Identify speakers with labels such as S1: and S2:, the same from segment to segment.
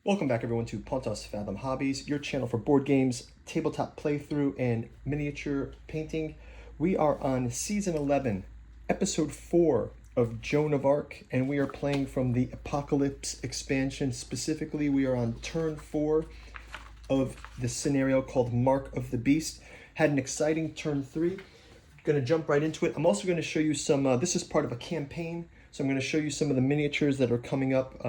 S1: Welcome back everyone to Pontos Fathom Hobbies, your channel for board games, tabletop playthrough, and miniature painting. We are on Season 11, Episode 4 of Joan of Arc, and we are playing from the Apocalypse expansion. Specifically, we are on turn 4 of the scenario called Mark of the Beast. Had an exciting turn 3. Going to jump right into it. I'm also going to show you some, this is part of a campaign, so I'm going to show you some of the miniatures that are coming up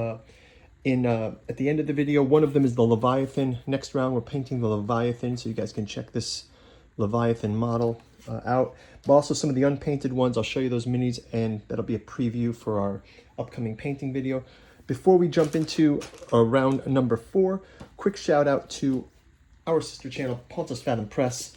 S1: at the end of the video. One of them is the Leviathan. Next round we're painting the Leviathan, so you guys can check this Leviathan model out. But also some of the unpainted ones, I'll show you those minis, and that'll be a preview for our upcoming painting video. Before we jump into round number 4, quick shout out to our sister channel, Pontos Fathom Press.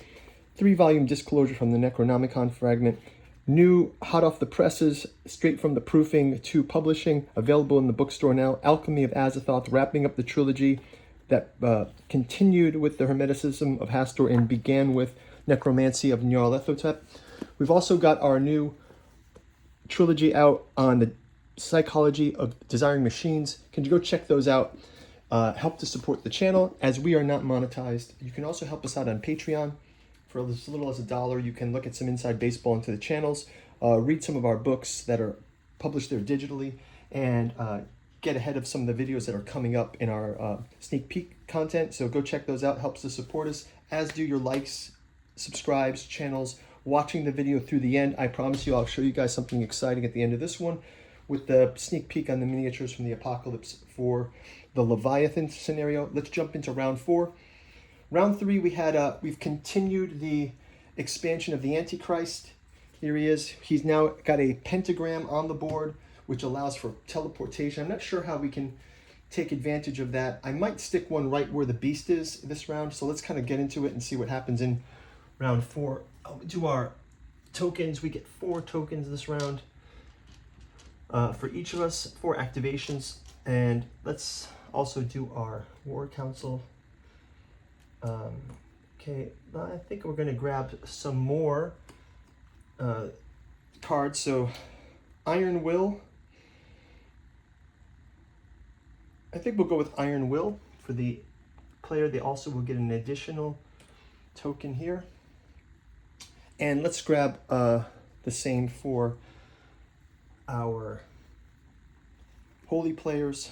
S1: 3-volume disclosure from the Necronomicon fragment. New, hot off the presses, straight from the proofing to publishing, available in the bookstore now. Alchemy of Azathoth, wrapping up the trilogy that continued with the Hermeticism of Hastur and began with Necromancy of Nyarlathotep. We've also got our new trilogy out on the psychology of desiring machines. Can you go check those out? Help to support the channel as we are not monetized. You can also help us out on Patreon. For as little as $1, you can look at some inside baseball into the channels, read some of our books that are published there digitally, and get ahead of some of the videos that are coming up in our sneak peek content. So go check those out. Helps to support us, as do your likes, subscribes, channels, watching the video through the end. I promise you I'll show you guys something exciting at the end of this one with the sneak peek on the miniatures from the Apocalypse for the Leviathan scenario. Let's jump into round 4. Round 3, we've continued the expansion of the Antichrist. Here he is. He's now got a pentagram on the board, which allows for teleportation. I'm not sure how we can take advantage of that. I might stick one right where the beast is this round, so let's kind of get into it and see what happens in round 4. I'll do our tokens. We get 4 tokens this round for each of us, 4 activations. And let's also do our War Council. Okay, I think we're going to grab some more cards. So Iron Will. I think we'll go with Iron Will for the player. They also will get an additional token here. And let's grab the same for our holy players.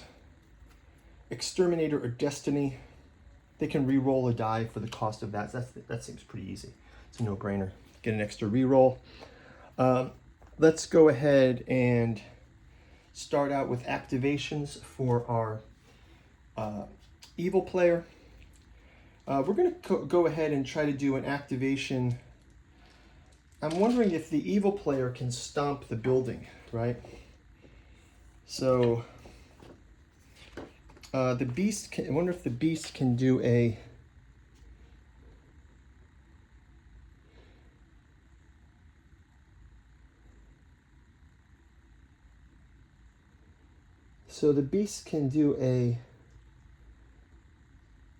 S1: Exterminator or Destiny. They can re-roll a die for the cost of that. That seems pretty easy. It's a no-brainer. Get an extra re-roll. Let's go ahead and start out with activations for our evil player. We're going to go ahead and try to do an activation. I'm wondering if the evil player can stomp the building, right? So the beast can, I wonder if the beast can do a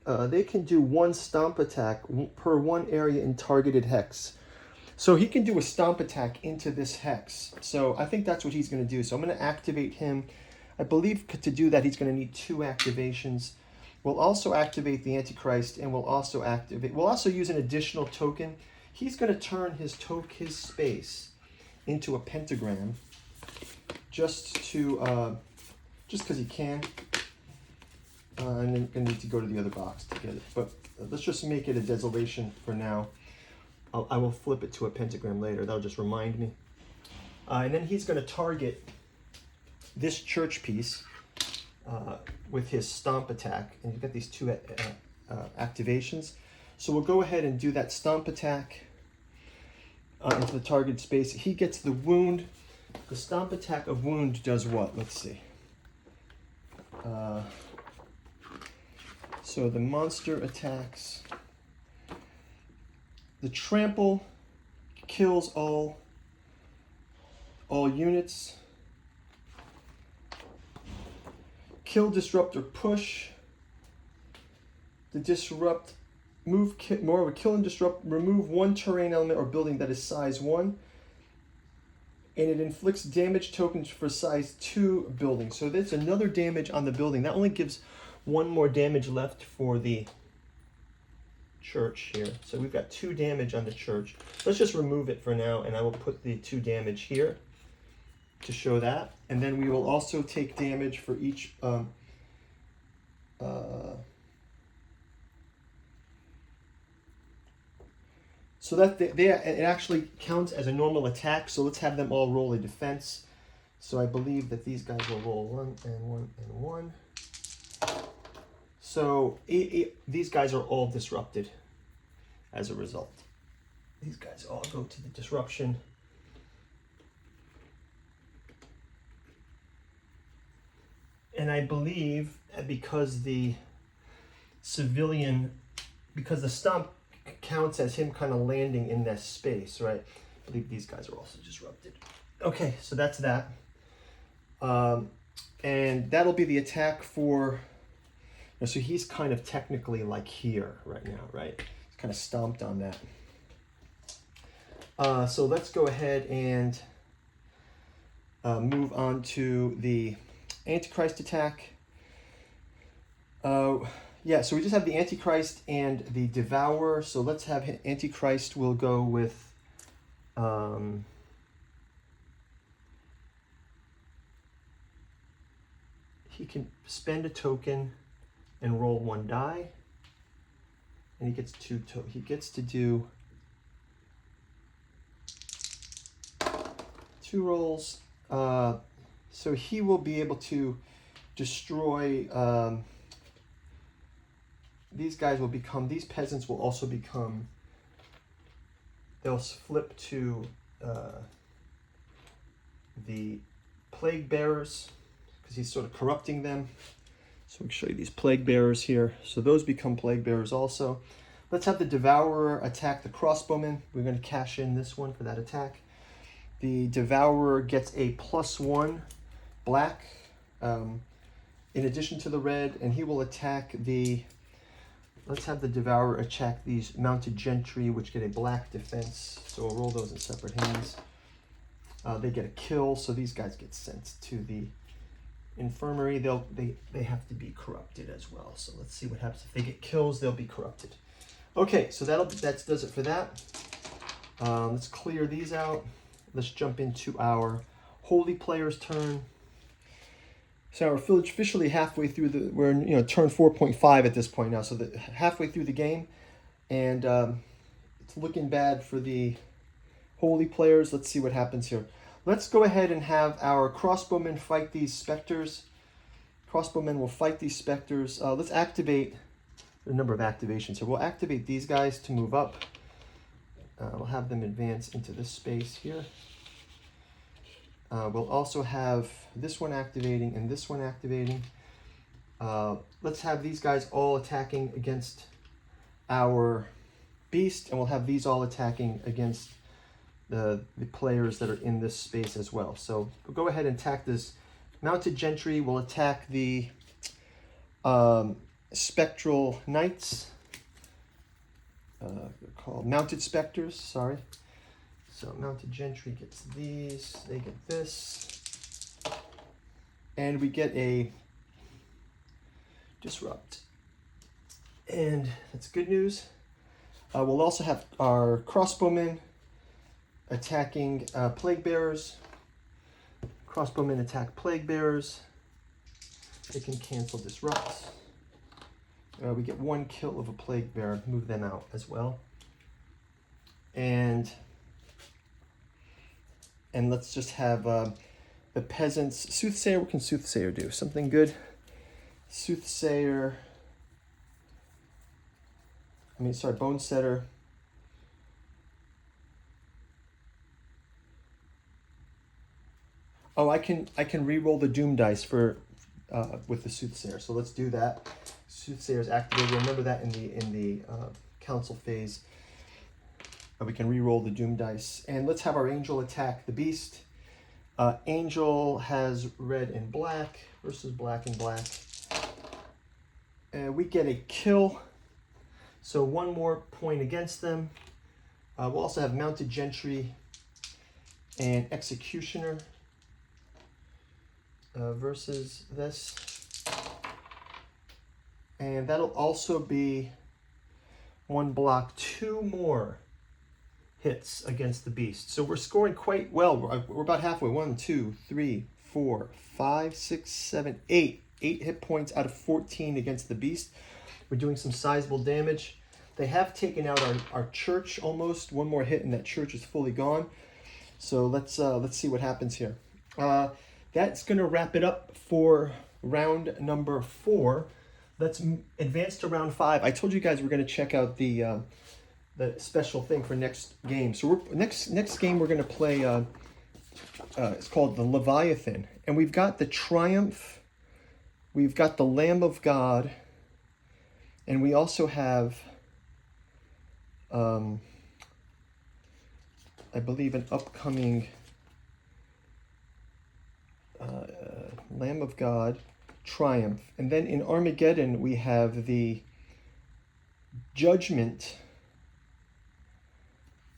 S1: they can do 1 stomp attack per 1 area in targeted hex. So he can do a stomp attack into this hex. So I think that's what he's going to do. So I'm going to activate him. I believe to do that, he's going to need 2 activations. We'll also activate the Antichrist, and we'll also use an additional token. He's going to turn his space into a pentagram, just because he can. And then I'm going to need to go to the other box to get it. But let's just make it a desolation for now. I will flip it to a pentagram later. That'll just remind me. And then he's going to target this church piece with his stomp attack, and you've got these 2 activations. So we'll go ahead and do that stomp attack into the target space. He gets the wound. The stomp attack of wound does what? Let's see. So the monster attacks. The trample kills all units. Kill, disrupt, or push. The disrupt, more of a kill and disrupt, remove 1 terrain element or building that is size 1. And it inflicts damage tokens for size 2 buildings. So that's another damage on the building. That only gives one more damage left for the church here. So we've got 2 damage on the church. Let's just remove it for now, and I will put the 2 damage here to show that. And then we will also take damage for each so that it actually counts as a normal attack. So let's have them all roll a defense. So I believe that these guys will roll 1 and 1 and 1. So these guys are all disrupted as a result. These guys all go to the disruption. And I believe because the stomp counts as him kind of landing in that space, right? I believe these guys are also disrupted. Okay, so that's that. And that'll be the attack for, so he's kind of technically like here right now, right? He's kind of stomped on that. So let's go ahead and move on to the Antichrist attack. Yeah, so we just have the Antichrist and the Devourer. So let's have Antichrist will go with he can spend a token and roll 1 die, and he gets he gets to do 2 rolls. So he will be able to destroy. These guys will become. These peasants will also become. They'll flip to the plague bearers, because he's sort of corrupting them. So we can show you these plague bearers here. So those become plague bearers also. Let's have the Devourer attack the crossbowman. We're going to cash in this one for that attack. The Devourer gets a +1 black in addition to the red, and he will attack the... Let's have the Devourer attack these mounted gentry, which get a black defense. So we'll roll those in separate hands. They get a kill, so these guys get sent to the infirmary. They have to be corrupted as well. So let's see what happens. If they get kills, they'll be corrupted. Okay, so that does it for that. Let's clear these out. Let's jump into our holy player's turn. So we're officially halfway through we're in, turn 4.5 at this point now. So halfway through the game, and it's looking bad for the holy players. Let's see what happens here. Let's go ahead and have our crossbowmen fight these specters. Crossbowmen will fight these specters. Let's activate a number of activations here. We'll activate these guys to move up. We'll have them advance into this space here. We'll also have this one activating and this one activating. Let's have these guys all attacking against our beast, and we'll have these all attacking against the players that are in this space as well. So we'll go ahead and attack this mounted gentry. We'll attack the spectral knights. They're called mounted specters, sorry. So mounted gentry gets these, they get this. And we get a disrupt. And that's good news. We'll also have our crossbowmen attacking plague bearers. Crossbowmen attack plague bearers. They can cancel disrupt. We get 1 kill of a plague bearer. Move them out as well. And let's just have the peasants. Soothsayer, what can Soothsayer do? Something good? Soothsayer. Bone Setter. Oh, I can re-roll the Doom dice for with the Soothsayer. So let's do that. Soothsayer is activated. Remember that in the council phase. We can re-roll the Doom dice. And let's have our Angel attack the Beast. Angel has red and black versus black and black. We get a kill. So 1 more point against them. We'll also have Mounted Gentry and Executioner versus this. And that'll also be one block, 2 more hits against the beast. So we're scoring quite well. We're about halfway. 1, 2, 3, 4, 5, 6, 7, 8. 8 hit points out of 14 against the beast. We're doing some sizable damage. They have taken out our church almost. One more hit and that church is fully gone. So let's see what happens here. That's going to wrap it up for round number 4. Let's advance to round 5. I told you guys we're going to check out the special thing for next game. So next game we're going to play. It's called the Leviathan, and we've got the Triumph. We've got the Lamb of God, and we also have, I believe, an upcoming Lamb of God, Triumph. And then in Armageddon, we have the Judgment,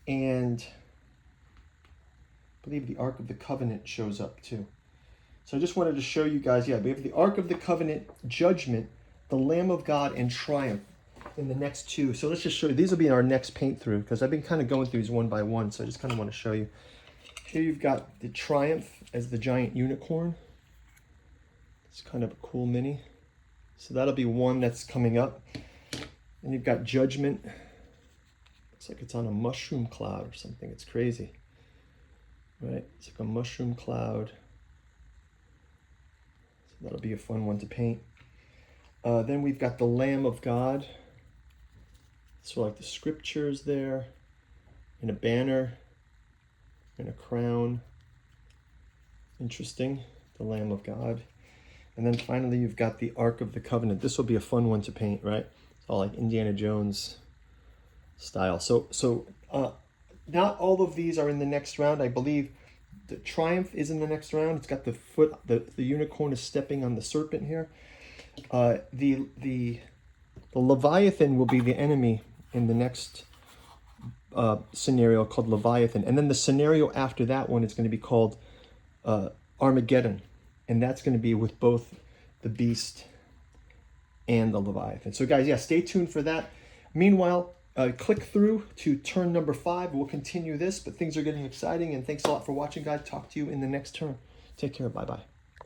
S1: and I believe the Ark of the Covenant shows up too. So I just wanted to show you guys, we have the Ark of the Covenant, Judgment, the Lamb of God, and Triumph in the next 2. So let's just show you. These will be our next paint through, because I've been kind of going through these one by one, so I just kind of want to show you. Here you've got the Triumph as the giant unicorn. It's kind of a cool mini. So that'll be one that's coming up. And you've got Judgment. Looks like it's on a mushroom cloud or something. It's crazy. Right? It's like a mushroom cloud. So that'll be a fun one to paint. Then we've got the Lamb of God. So like the scriptures there. And a banner. And a crown. Interesting. The Lamb of God. And then finally you've got the Ark of the Covenant. This will be a fun one to paint, right? It's all like Indiana Jones style. So not all of these are in the next round. I believe the Triumph is in the next round. It's got the foot, the unicorn is stepping on the serpent here. The Leviathan will be the enemy in the next scenario called Leviathan. And then the scenario after that one is going to be called Armageddon. And that's going to be with both the beast and the Leviathan. So guys, stay tuned for that. Meanwhile, click through to turn number 5. We'll continue this, but things are getting exciting. And thanks a lot for watching, guys. Talk to you in the next turn. Take care. Bye-bye.